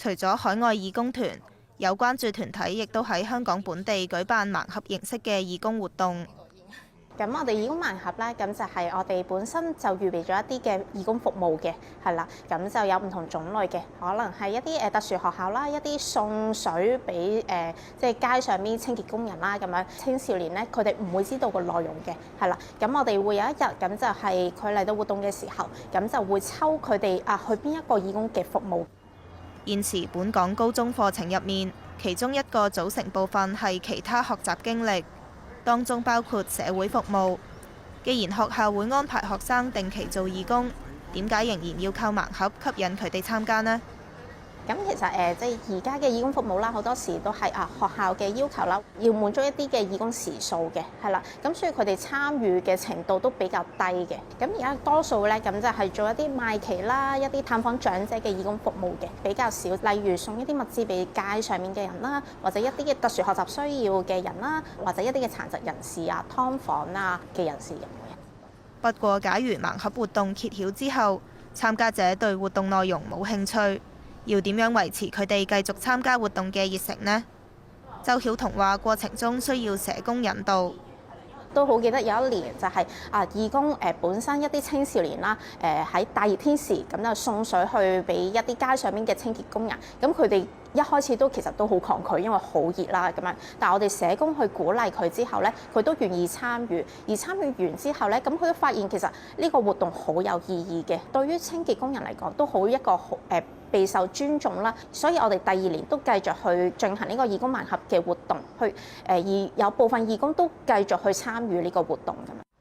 除咗海外義工團，有關注團體亦都喺香港本地舉辦盲盒形式嘅義工活動。咁我哋義工盲盒咧，咁就係我哋本身就預備咗一啲嘅義工服務嘅，係啦，咁就有唔同種類嘅，可能係一啲特殊學校啦，一啲送水俾即係街上邊清潔工人啦，咁樣青少年咧，佢哋唔會知道個內容嘅，係啦，咁我哋會有一日咁就係佢嚟到活動嘅時候，咁就會抽佢哋去邊一個義工嘅服務。現時本港高中課程入面，其中一個組成部分係其他學習經歷。當中包括社會服務。既然學校會安排學生定期做義工，點解仍然要靠盲盒吸引佢哋參加呢？咁其實即係而家嘅義工服務啦，好多時都係學校嘅要求啦，要滿足一啲嘅義工時數嘅，係啦。咁所以佢哋參與嘅程度都比較低嘅。咁而家多數咧，咁就係做一啲賣旗啦，一啲探訪長者嘅義工服務嘅比較少。例如送一啲物資俾街上面嘅人啦，或者一啲嘅特殊學習需要嘅人啦，或者一啲嘅殘疾人士劏房嘅人士。不過，假如盲盒活動揭曉之後，參加者對活動內容冇興趣，要點樣維持佢哋繼續參加活動嘅熱誠呢？周曉彤話：過程中需要社工引導。都好記得有一年就係義工本身一啲青少年啦，喺大熱天時咁就送水去俾一啲街上面嘅清潔工人，咁佢哋一開始其實都好抗拒，因為好熱啦咁樣。但係我哋社工去鼓勵佢之後咧，佢都願意參與。而參與完之後咧，咁佢都發現其實呢個活動好有意義嘅，對於清潔工人嚟講都好一個備受尊重啦。所以我哋第二年都繼續去進行呢個義工盲盒嘅活動，而有部分義工都繼續去參與呢個活動咁樣。